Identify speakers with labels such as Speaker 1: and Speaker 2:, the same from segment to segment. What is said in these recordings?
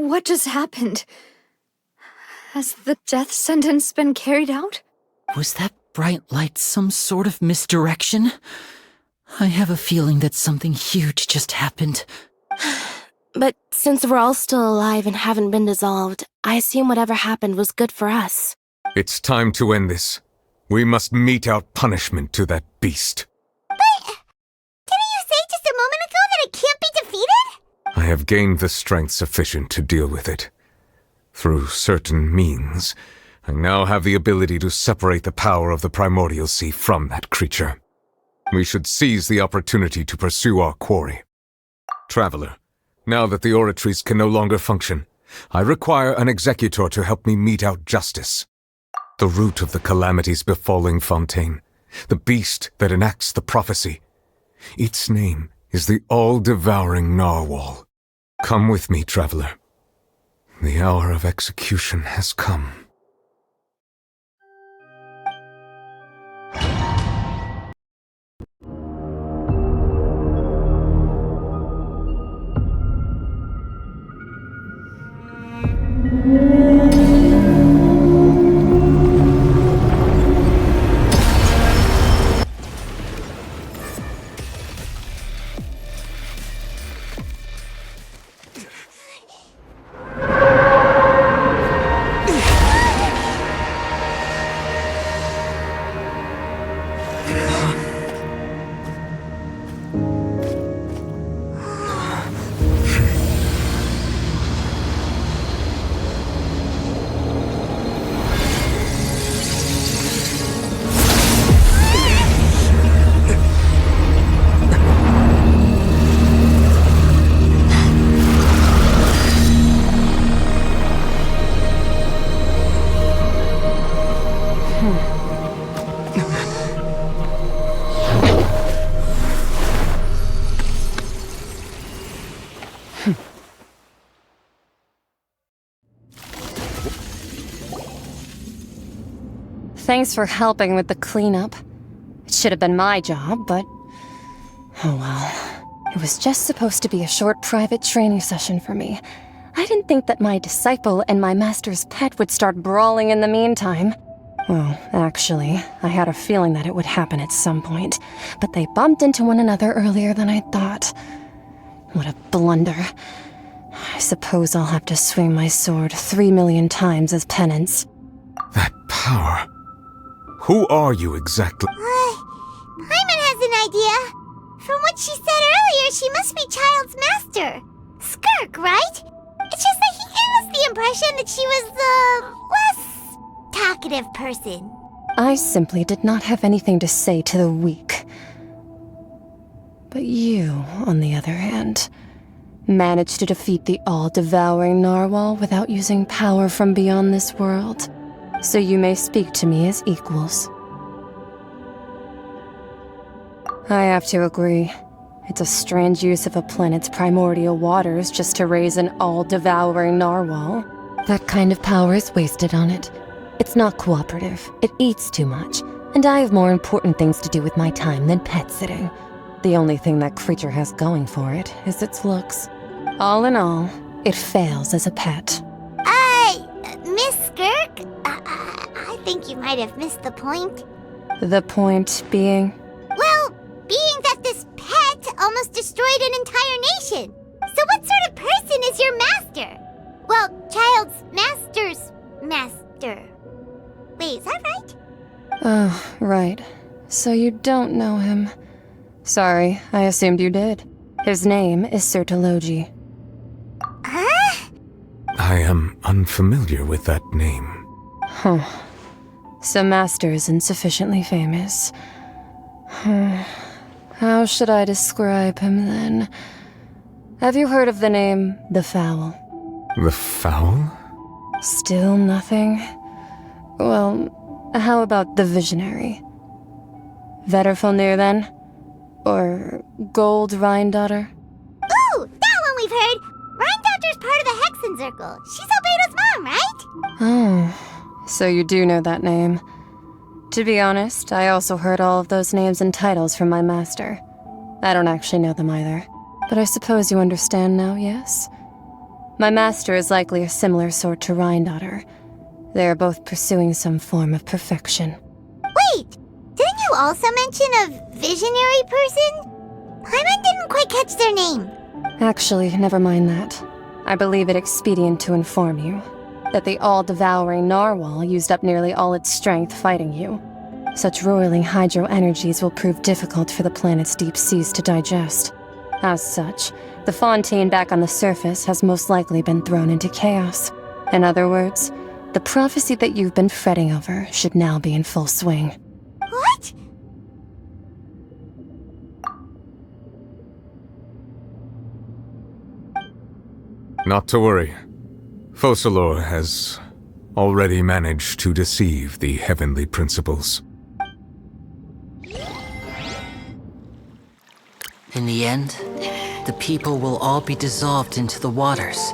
Speaker 1: What just happened? Has the death sentence been carried out?
Speaker 2: Was that bright light some sort of misdirection? I have a feeling that something huge just happened.
Speaker 3: But since we're all still alive and haven't been dissolved, I assume whatever happened was good for us.
Speaker 4: It's time to end this. We must mete out punishment to that beast.
Speaker 5: But didn't you say just a moment ago that it can't be defeated?
Speaker 4: I have gained the strength sufficient to deal with it. Through certain means, I now have the ability to separate the power of the Primordial Sea from that creature. We should seize the opportunity to pursue our quarry. Traveler, now that the oratories can no longer function, I require an executor to help me mete out justice. The root of the calamities befalling Fontaine, the beast that enacts the prophecy. Its name is the all-devouring Narwhal. Come with me, traveler. The hour of execution has come.
Speaker 6: Thanks for helping with the cleanup. It should have been my job, but... oh well. It was just supposed to be a short private training session for me. I didn't think that my disciple and my master's pet would start brawling in the meantime. Well, actually, I had a feeling that it would happen at some point, but they bumped into one another earlier than I thought. What a blunder. I suppose I'll have to swing my sword 3 million times as penance.
Speaker 4: That power... Who are you exactly?
Speaker 5: Hyman has an idea. From what she said earlier, she must be Child's master. Skirk, right? It's just that he gave us the impression that she was the less talkative person.
Speaker 6: I simply did not have anything to say to the weak. But you, on the other hand, managed to defeat the all-devouring Narwhal without using power from beyond this world. So you may speak to me as equals. I have to agree. It's a strange use of a planet's primordial waters just to raise an all-devouring narwhal. That kind of power is wasted on it. It's not cooperative. It eats too much. And I have more important things to do with my time than pet sitting. The only thing that creature has going for it is its looks. All in all, it fails as a pet.
Speaker 5: Miss Skirk? I think you might have missed the point.
Speaker 6: The point being?
Speaker 5: Well, being that this pet almost destroyed an entire nation. So what sort of person is your master? Well, Child's master's master. Wait, is that right?
Speaker 6: Oh, right. So you don't know him. Sorry, I assumed you did. His name is Sertologi.
Speaker 5: Huh?
Speaker 4: I am unfamiliar with that name.
Speaker 6: Huh. So Master isn't sufficiently famous. How should I describe him then? Have you heard of the name The Fowl?
Speaker 4: The Fowl?
Speaker 6: Still nothing? Well, how about the Visionary? Vetterfulnir then? Or Gold Rhindaughter?
Speaker 5: Ooh, that one we've heard! Rhindaughter's part of the Hexen Circle. She's Albedo's mom, right?
Speaker 6: Oh, so you do know that name. To be honest, I also heard all of those names and titles from my master. I don't actually know them either. But I suppose you understand now, yes? My master is likely a similar sort to Rheindotter. They are both pursuing some form of perfection.
Speaker 5: Wait! Didn't you also mention a visionary person? Paimon didn't quite catch their name.
Speaker 6: Actually, never mind that. I believe it expedient to inform you that the all-devouring narwhal used up nearly all its strength fighting you. Such roiling hydro energies will prove difficult for the planet's deep seas to digest. As such, the fontaine back on the surface has most likely been thrown into chaos. In other words, the prophecy that you've been fretting over should now be in full swing.
Speaker 5: What?
Speaker 4: Not to worry. Focalor has already managed to deceive the heavenly principles.
Speaker 2: In the end, the people will all be dissolved into the waters,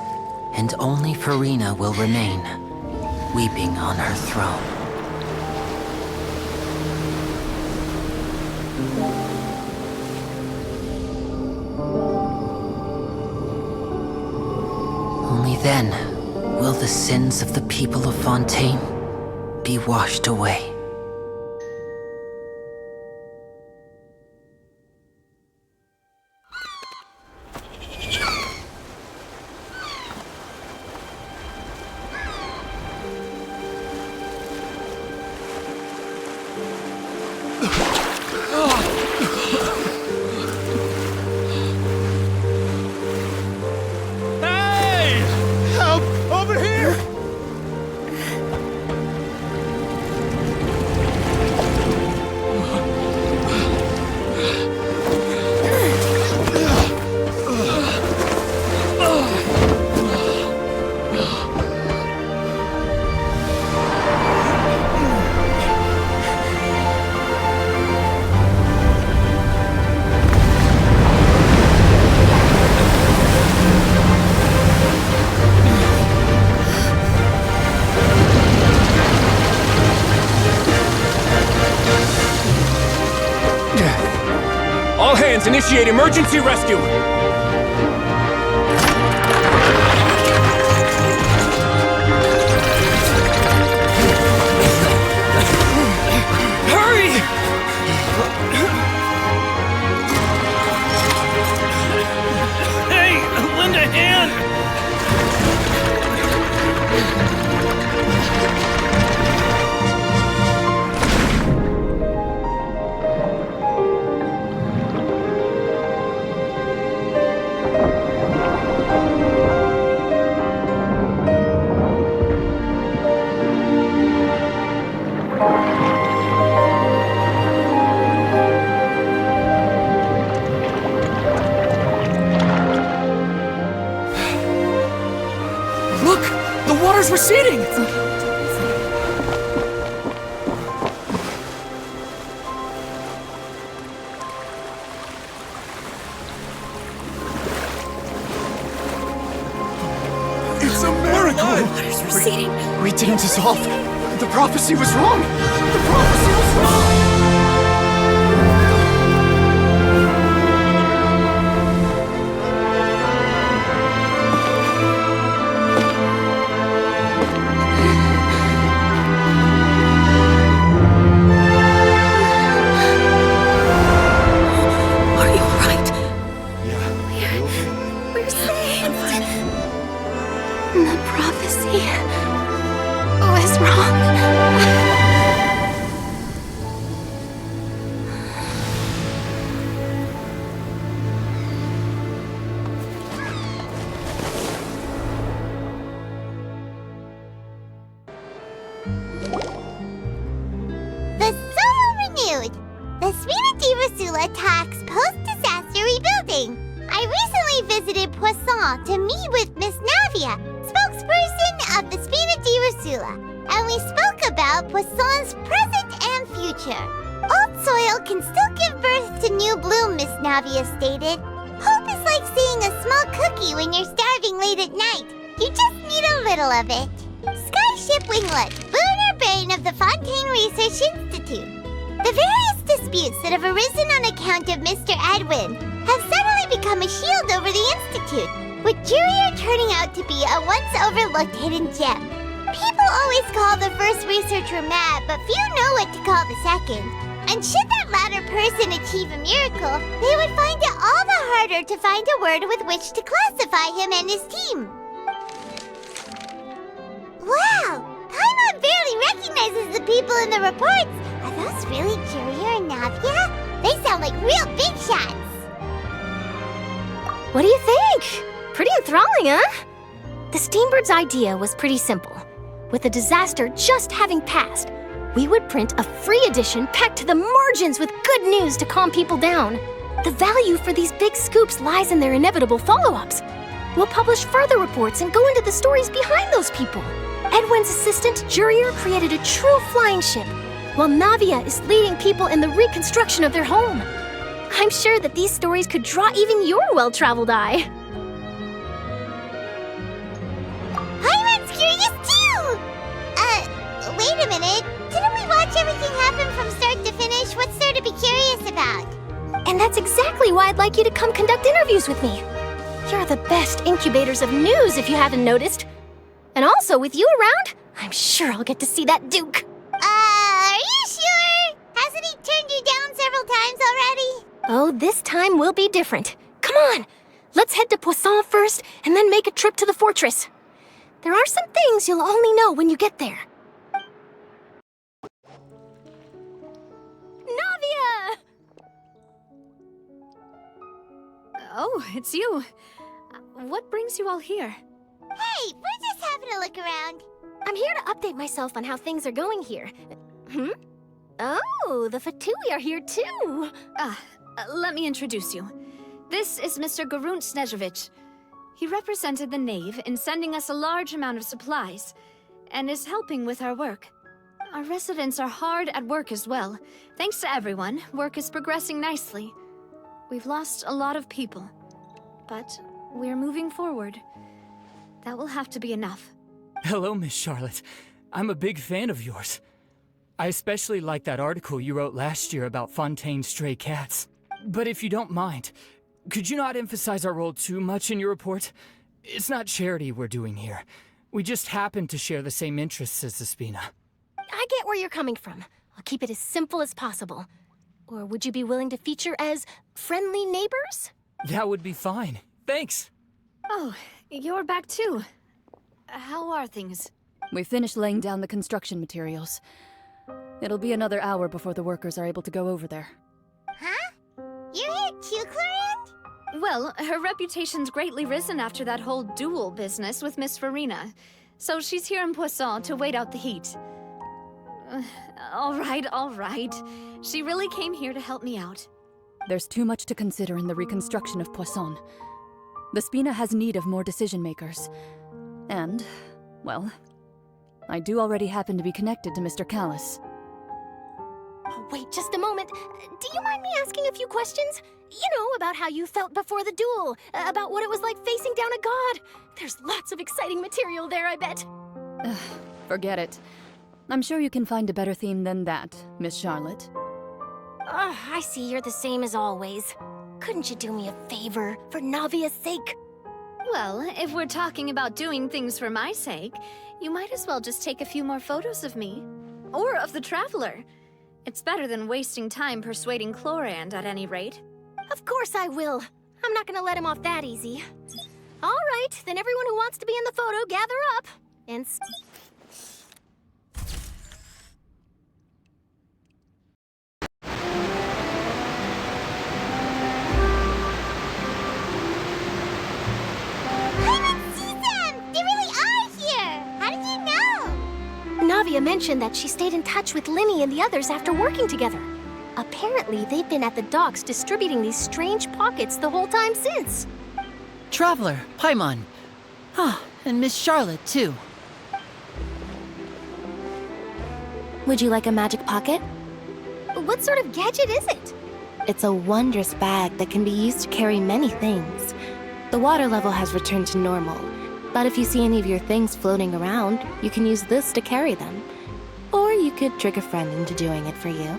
Speaker 2: and only Farina will remain, weeping on her throne. Only then will the sins of the people of Fontaine be washed away.
Speaker 7: All hands, initiate emergency rescue! Hurry! Hey, lend a hand! Look! The water's receding! It's a miracle! The water's receding. We didn't dissolve. The prophecy was wrong! The prophecy was wrong!
Speaker 3: We're saved. The prophecy was wrong.
Speaker 5: The Soul renewed! The Spina di Rosula attacks post-disaster rebuilding. I recently visited Poisson to meet with Miss Navia, spokesperson of the Spina di Rosula, and we spoke about Poisson's present and future. Old soil can still give birth to new bloom, Miss Navia stated. Hope is like seeing a small cookie when you're starving late at night. You just need a little of it. Skyship Winglet, lunar brain of the Fontaine Research Institute. The various disputes that have arisen on account of Mr. Edwin have suddenly become a shield over the Institute. with Jurier turning out to be a once-overlooked hidden gem. People always call the first researcher mad, but few know what to call the second. And should that latter person achieve a miracle, they would find it all the harder to find a word with which to classify him and his team. Wow! Paimon barely recognizes the people in the reports. Are those really Jurier and Navia? They sound like real big shots.
Speaker 3: What do you think? Pretty enthralling, huh? The Steambird's idea was pretty simple. With the disaster just having passed, we would print a free edition packed to the margins with good news to calm people down. The value for these big scoops lies in their inevitable follow-ups. We'll publish further reports and go into the stories behind those people. Edwin's assistant, Jurier, created a true flying ship, while Navia is leading people in the reconstruction of their home. I'm sure that these stories could draw even your well-traveled eye.
Speaker 5: Paimon's curious too! Wait a minute. Didn't we watch everything happen from start to finish? What's there to be curious about?
Speaker 3: And that's exactly why I'd like you to come conduct interviews with me. You're the best incubators of news, if you haven't noticed. And also, with you around, I'm sure I'll get to see that Duke.
Speaker 5: Are you sure? Hasn't he turned you down several times already?
Speaker 3: Oh, this time will be different. Come on, let's head to Poisson first, and then make a trip to the fortress. There are some things you'll only know when you get there. Navia!
Speaker 1: Oh, it's you. What brings you all here?
Speaker 5: Hey, we're just having a look around.
Speaker 3: I'm here to update myself on how things are going here. Oh, the Fatui are here too.
Speaker 1: Let me introduce you. This is Mr. Garunt Snežević. He represented the Knave in sending us a large amount of supplies, and is helping with our work. Our residents are hard at work as well. Thanks to everyone, work is progressing nicely. We've lost a lot of people, but we're moving forward. That will have to be enough.
Speaker 8: Hello, Miss Charlotte. I'm a big fan of yours. I especially like that article you wrote last year about Fontaine's stray cats. But if you don't mind, could you not emphasize our role too much in your report? It's not charity we're doing here. We just happen to share the same interests as the Spina.
Speaker 3: I get where you're coming from. I'll keep it as simple as possible. Or would you be willing to feature as friendly neighbors?
Speaker 8: That would be fine. Thanks.
Speaker 1: Oh, you're back too. How are things?
Speaker 9: We finished laying down the construction materials. It'll be another hour before the workers are able to go over there.
Speaker 5: Huh? You're here too, Clorinde?
Speaker 1: Well, her reputation's greatly risen after that whole duel business with Miss Farina. So she's here in Poisson to wait out the heat. All right. She really came here to help me out.
Speaker 9: There's too much to consider in the reconstruction of Poisson. The Spina has need of more decision-makers. And, well, I do already happen to be connected to Mr. Callis.
Speaker 3: Oh, wait just a moment. Do you mind me asking a few questions? You know, about how you felt before the duel, about what it was like facing down a god. There's lots of exciting material there, I bet.
Speaker 9: Forget it. I'm sure you can find a better theme than that, Miss Charlotte.
Speaker 3: I see you're the same as always. Couldn't you do me a favor, for Navia's sake?
Speaker 1: Well, if we're talking about doing things for my sake, you might as well just take a few more photos of me. Or of the Traveler. It's better than wasting time persuading Clorinde, at any rate.
Speaker 3: Of course I will. I'm not gonna let him off that easy. All right, then everyone who wants to be in the photo, gather up. And... Navia mentioned that she stayed in touch with Linny and the others after working together. Apparently, they've been at the docks distributing these strange pockets the whole time since.
Speaker 2: Traveler, Paimon. And Miss Charlotte, too.
Speaker 3: Would you like a magic pocket? What sort of gadget is it? It's a wondrous bag that can be used to carry many things. The water level has returned to normal, but if you see any of your things floating around, you can use this to carry them. Or you could trick a friend into doing it for you.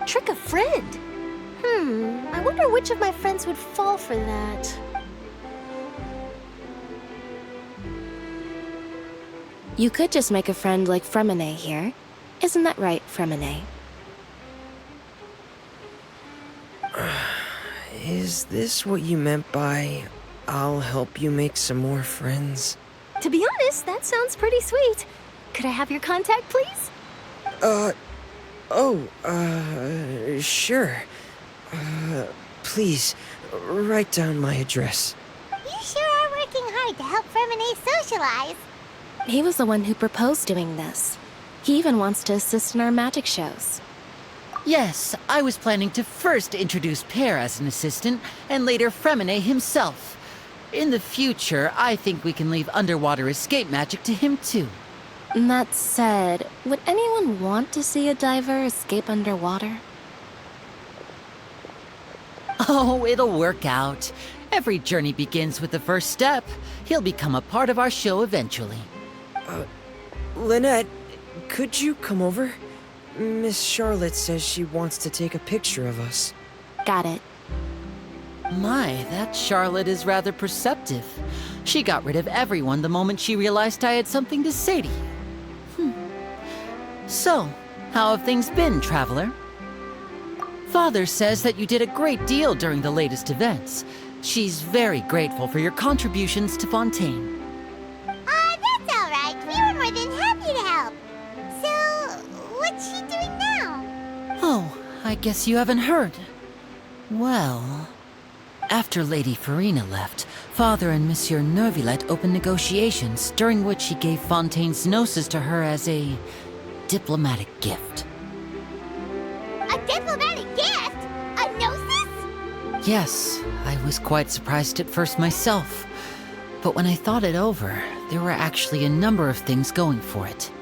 Speaker 3: Trick a friend? I wonder which of my friends would fall for that. You could just make a friend like Fremine here. Isn't that right, Fremine?
Speaker 10: Is this what you meant by, I'll help you make some more friends?
Speaker 3: To be honest, that sounds pretty sweet. Could I have your contact, please?
Speaker 10: Sure. Please, write down my address.
Speaker 5: You sure are working hard to help Fremine socialize.
Speaker 3: He was the one who proposed doing this. He even wants to assist in our magic shows.
Speaker 2: Yes, I was planning to first introduce Pear as an assistant, and later Fremine himself. In the future, I think we can leave underwater escape magic to him too.
Speaker 3: That said, would anyone want to see a diver escape underwater?
Speaker 2: Oh, it'll work out. Every journey begins with the first step. He'll become a part of our show eventually.
Speaker 10: Lynette, could you come over? Miss Charlotte says she wants to take a picture of us.
Speaker 3: Got it.
Speaker 2: My, that Charlotte is rather perceptive. She got rid of everyone the moment she realized I had something to say to you. So, how have things been, Traveler? Father says that you did a great deal during the latest events. She's very grateful for your contributions to Fontaine.
Speaker 5: That's all right. We were more than happy to help. So, what's she doing now?
Speaker 2: Oh, I guess you haven't heard. Well, after Lady Farina left, Father and Monsieur Neuvillette opened negotiations, during which he gave Fontaine's gnosis to her as a diplomatic gift.
Speaker 5: A diplomatic gift? A gnosis?
Speaker 2: Yes, I was quite surprised at first myself. But when I thought it over, there were actually a number of things going for it.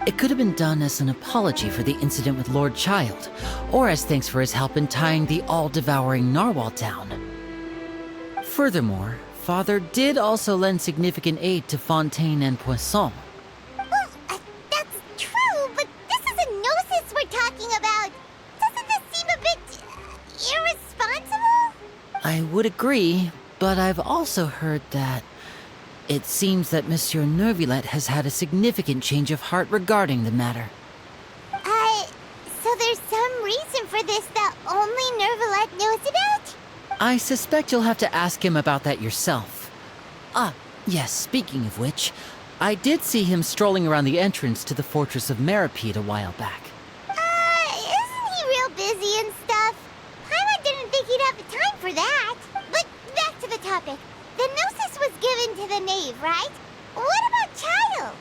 Speaker 2: It could have been done as an apology for the incident with Lord Child, or as thanks for his help in tying the all-devouring narwhal down. Furthermore, Father did also lend significant aid to Fontaine and Poisson.
Speaker 5: Well, that's true, but this is a gnosis we're talking about. Doesn't this seem a bit irresponsible?
Speaker 2: I would agree, but I've also heard that it seems that Monsieur Neuvillette has had a significant change of heart regarding the matter.
Speaker 5: So there's some reason for this that only Neuvillette knows about?
Speaker 2: I suspect you'll have to ask him about that yourself. Ah, yes, speaking of which, I did see him strolling around the entrance to the Fortress of Meripede a while back.
Speaker 5: Isn't he real busy and stuff? Paimon didn't think he'd have the time for that. But back to the topic. The gnosis was given to the knave, right? What about Child?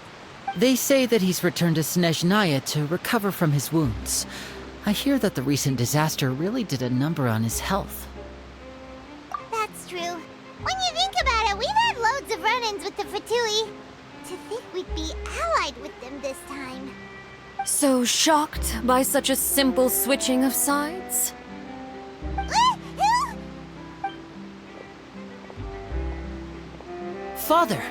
Speaker 2: They say that he's returned to Snezhnaya to recover from his wounds. I hear that the recent disaster really did a number on his health.
Speaker 5: That's true. When you think about it, we've had loads of run-ins with the Fatui. To think we'd be allied with them this time.
Speaker 9: So shocked by such a simple switching of sides?
Speaker 2: Father!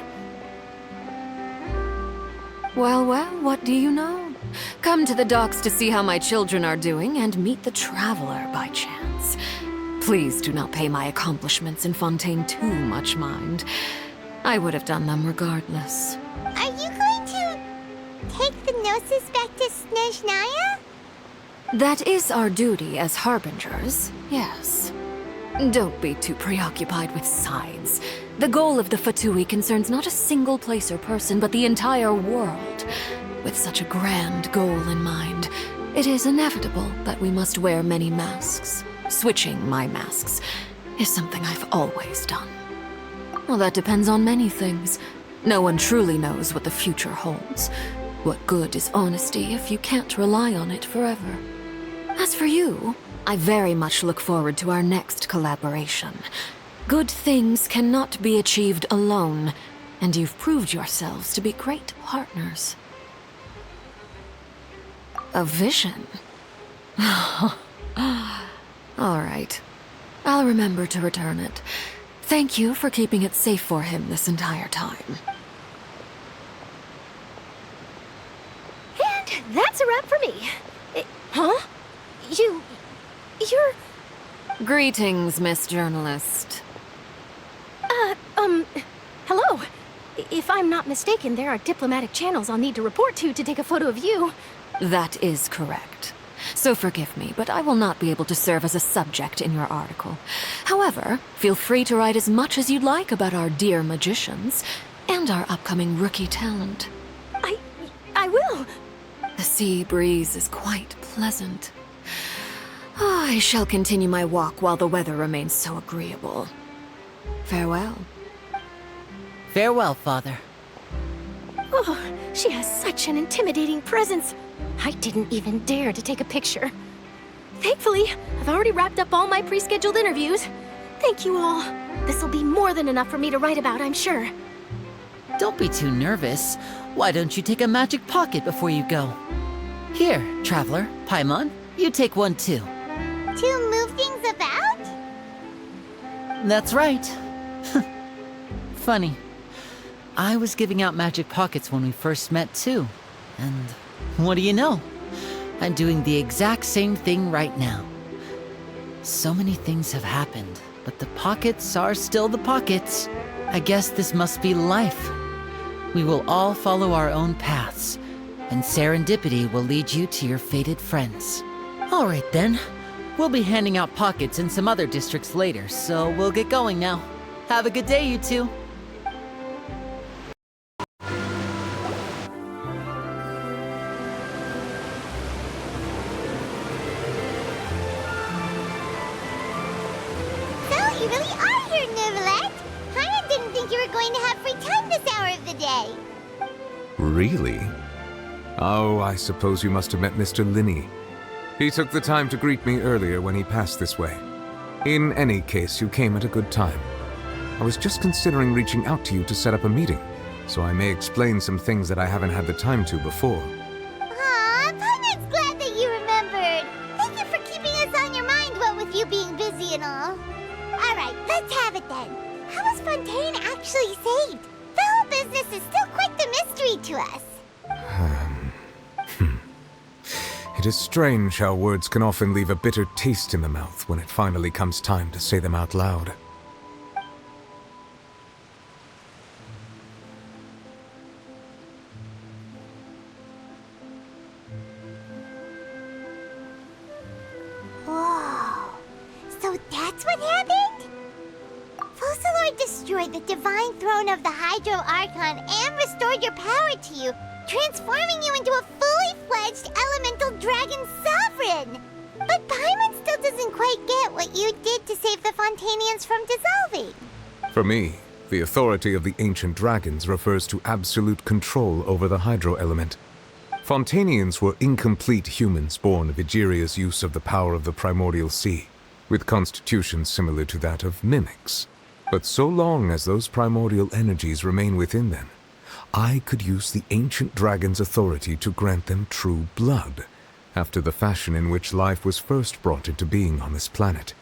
Speaker 9: Well, what do you know? Come to the docks to see how my children are doing and meet the Traveler by chance. Please do not pay my accomplishments in Fontaine too much mind. I would have done them regardless.
Speaker 5: Are you going to take the gnosis back to Snezhnaya?
Speaker 9: That is our duty as harbingers, yes. Don't be too preoccupied with sides. The goal of the Fatui concerns not a single place or person, but the entire world. With such a grand goal in mind, it is inevitable that we must wear many masks. Switching my masks is something I've always done. Well, that depends on many things. No one truly knows what the future holds. What good is honesty if you can't rely on it forever? As for you, I very much look forward to our next collaboration. Good things cannot be achieved alone, and you've proved yourselves to be great partners. A vision? All right. I'll remember to return it. Thank you for keeping it safe for him this entire time.
Speaker 3: And that's a wrap for me. Huh? You're...
Speaker 9: Greetings, Miss Journalist.
Speaker 3: Hello. If I'm not mistaken, there are diplomatic channels I'll need to report to take a photo of you.
Speaker 11: That is correct. So forgive me, but I will not be able to serve as a subject in your article. However, feel free to write as much as you'd like about our dear magicians and our upcoming rookie talent.
Speaker 3: I will.
Speaker 11: The sea breeze is quite pleasant. I shall continue my walk while the weather remains so agreeable. Farewell.
Speaker 2: Farewell, Father.
Speaker 3: Oh, she has such an intimidating presence. I didn't even dare to take a picture. Thankfully, I've already wrapped up all my pre-scheduled interviews. Thank you all. This will be more than enough for me to write about, I'm sure.
Speaker 2: Don't be too nervous. Why don't you take a magic pocket before you go? Here, Traveler, Paimon, you take one too.
Speaker 5: To move things about?
Speaker 2: That's right. Funny. I was giving out magic pockets when we first met too. And what do you know? I'm doing the exact same thing right now. So many things have happened, but the pockets are still the pockets. I guess this must be life. We will all follow our own paths, and serendipity will lead you to your fated friends. All right then. We'll be handing out pockets in some other districts later, so we'll get going now. Have a good day, you two.
Speaker 5: So, you really are here, Neuvillette. Paimon didn't think you were going to have free time this hour of the day.
Speaker 4: Really? Oh, I suppose you must have met Mr. Linney. He took the time to greet me earlier when he passed this way. In any case, you came at a good time. I was just considering reaching out to you to set up a meeting, so I may explain some things that I haven't had the time to before.
Speaker 5: Aw, Paimon's glad that you remembered. Thank you for keeping us on your mind, what with you being busy and all. Alright, let's have it then. How was Fontaine actually saved? The whole business is still quite the mystery to us.
Speaker 4: It is strange how words can often leave a bitter taste in the mouth when it finally comes time to say them out loud.
Speaker 5: Whoa. So that's what happened? Focalor destroyed the divine throne of the Hydro Archon and restored your power to you, transforming you into a fully fledged elemental dragon sovereign. But Paimon still doesn't quite get what you did to save the Fontanians from dissolving.
Speaker 4: For me, the authority of the ancient dragons refers to absolute control over the hydro element. Fontanians were incomplete humans born of Egeria's use of the power of the primordial sea, with constitutions similar to that of mimics. But so long as those primordial energies remain within them, I could use the ancient dragon's authority to grant them true blood, after the fashion in which life was first brought into being on this planet.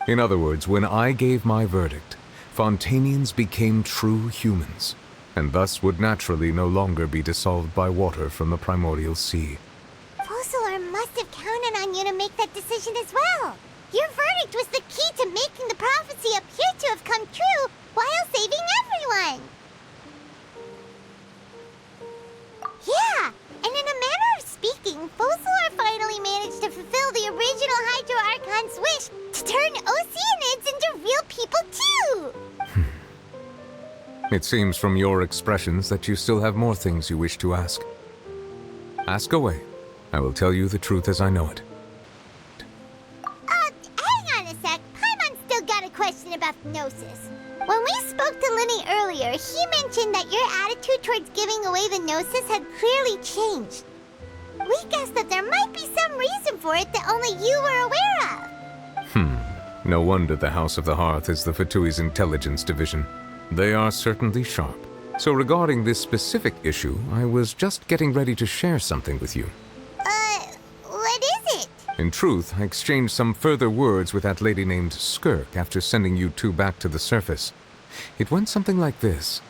Speaker 4: In other words, when I gave my verdict, Fontanians became true humans, and thus would naturally no longer be dissolved by water from the primordial sea.
Speaker 5: Focalor must have counted on you to make that decision as well. Your verdict was the key to making the prophecy appear to have come true while saving everyone. Yeah, and in a manner of speaking, Focalor finally managed to fulfill the original Hydro Archon's wish to turn Oceanids into real people too!
Speaker 4: It seems from your expressions that you still have more things you wish to ask. Ask away. I will tell you the truth as I know it.
Speaker 5: Hang on a sec. Paimon's still got a question about Gnosis. When we spoke to Linny earlier, he mentioned that your attitude towards giving away the Gnosis had clearly changed. We guessed that there might be some reason for it that only you were aware of.
Speaker 4: No wonder the House of the Hearth is the Fatui's intelligence division. They are certainly sharp. So regarding this specific issue, I was just getting ready to share something with you.
Speaker 5: What is it?
Speaker 4: In truth, I exchanged some further words with that lady named Skirk after sending you two back to the surface. It went something like this.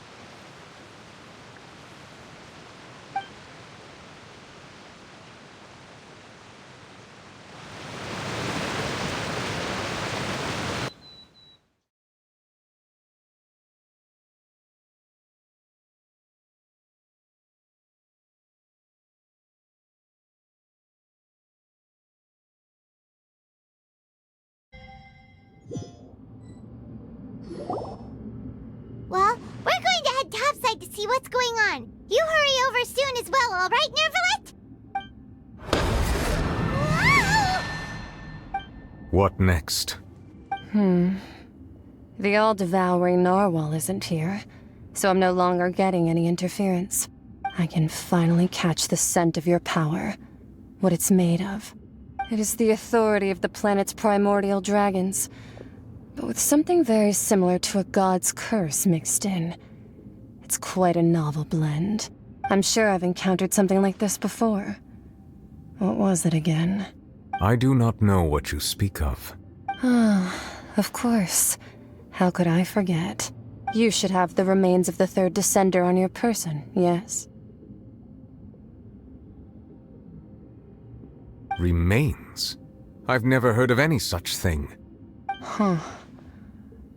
Speaker 5: outside to see what's going on. You hurry over soon as well, all right, Nervalet?
Speaker 4: What next?
Speaker 6: The all-devouring narwhal isn't here, so I'm no longer getting any interference. I can finally catch the scent of your power, what it's made of. It is the authority of the planet's primordial dragons, but with something very similar to a god's curse mixed in. It's quite a novel blend. I'm sure I've encountered something like this before. What was it again?
Speaker 4: I do not know what you speak of.
Speaker 6: Of course. How could I forget? You should have the remains of the third descender on your person, yes?
Speaker 4: Remains? I've never heard of any such thing.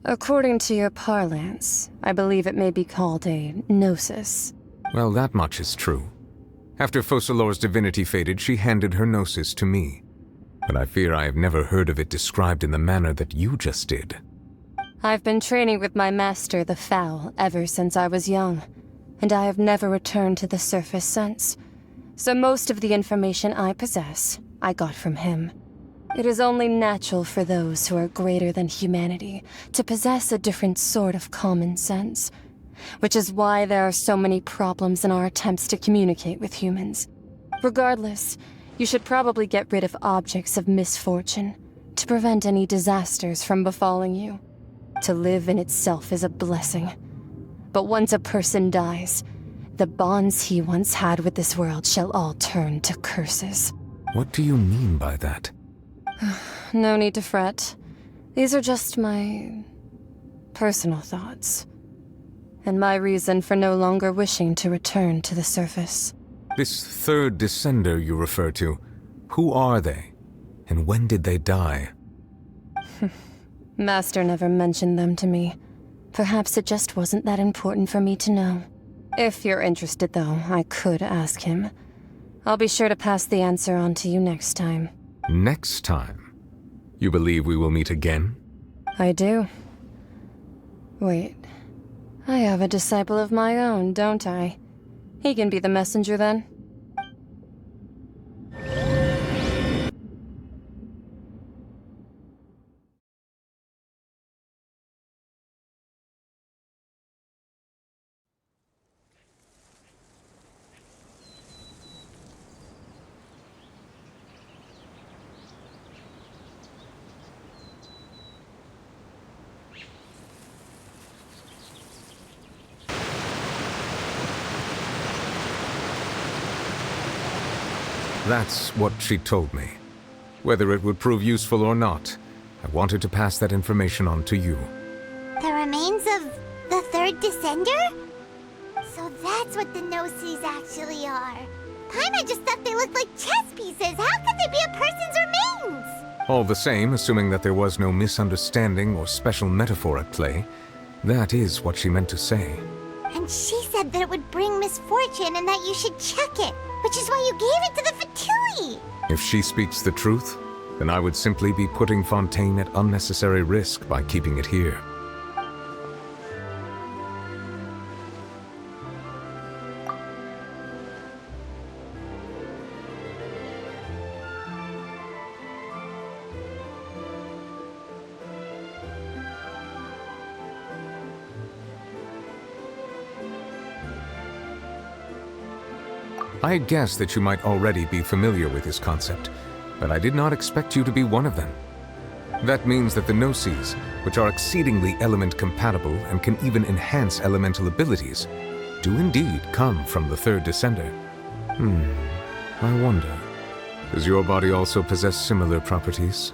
Speaker 6: According to your parlance, I believe it may be called a gnosis.
Speaker 4: Well, that much is true. After Focalor's divinity faded, she handed her gnosis to me. But I fear I have never heard of it described in the manner that you just did.
Speaker 6: I've been training with my master, the Fowl, ever since I was young, and I have never returned to the surface since. So most of the information I possess, I got from him. It is only natural for those who are greater than humanity to possess a different sort of common sense, which is why there are so many problems in our attempts to communicate with humans. Regardless, you should probably get rid of objects of misfortune to prevent any disasters from befalling you. To live in itself is a blessing. But once a person dies, the bonds he once had with this world shall all turn to curses.
Speaker 4: What do you mean by that?
Speaker 6: No need to fret. These are just my personal thoughts, and my reason for no longer wishing to return to the surface.
Speaker 4: This third descender you refer to, who are they? And when did they die?
Speaker 6: Master never mentioned them to me. Perhaps it just wasn't that important for me to know. If you're interested, though, I could ask him. I'll be sure to pass the answer on to you next time.
Speaker 4: Next time? You believe we will meet again?
Speaker 6: I do. Wait. I have a disciple of my own, don't I? He can be the messenger then.
Speaker 4: That's what she told me. Whether it would prove useful or not, I wanted to pass that information on to you.
Speaker 5: The remains of the third descender? So that's what the Gnosis actually are. Paimon just thought they looked like chess pieces. How could they be a person's remains?
Speaker 4: All the same, assuming that there was no misunderstanding or special metaphor at play, that is what she meant to say.
Speaker 5: And she said that it would bring misfortune and that you should check it, which is why you gave it to the Fatui.
Speaker 4: If she speaks the truth, then I would simply be putting Fontaine at unnecessary risk by keeping it here. I had guessed that you might already be familiar with this concept, but I did not expect you to be one of them. That means that the Gnosis, which are exceedingly element-compatible and can even enhance elemental abilities, do indeed come from the third descender. I wonder, does your body also possess similar properties?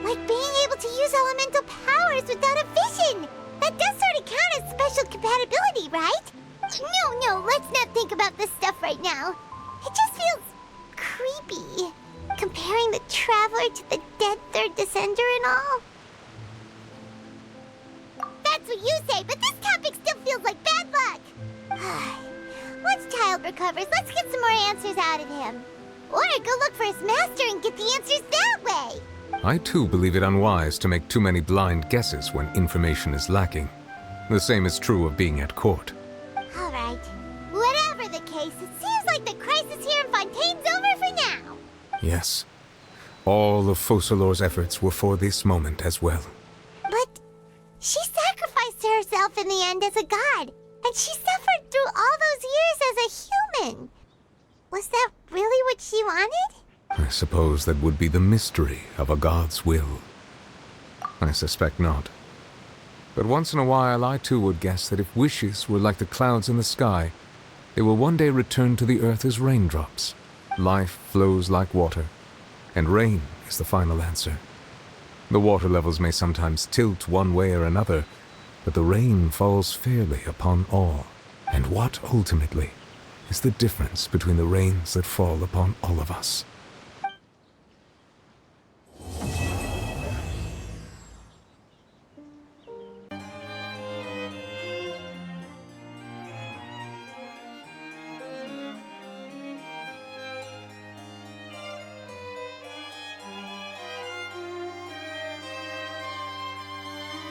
Speaker 5: Like being able to use elemental powers without a vision. That does sort of count as special compatibility, right? No, let's not think about this stuff right now. It just feels creepy. Comparing the Traveler to the dead third descender and all. That's what you say, but this topic still feels like bad luck. Once Child recovers, let's get some more answers out of him. Or go look for his master and get the answers that way.
Speaker 4: I too believe it unwise to make too many blind guesses when information is lacking. The same is true of being at court.
Speaker 5: Alright. Whatever the case, it seems like the crisis here in Fontaine's over for now.
Speaker 4: Yes. All of Focalor's efforts were for this moment as well.
Speaker 5: But she sacrificed herself in the end as a god, and she suffered through all those years as a human. Was that really what she wanted?
Speaker 4: I suppose that would be the mystery of a god's will. I suspect not. But once in a while I too would guess that if wishes were like the clouds in the sky, they will one day return to the earth as raindrops. Life flows like water, and rain is the final answer. The water levels may sometimes tilt one way or another, but the rain falls fairly upon all. And what, ultimately, is the difference between the rains that fall upon all of us?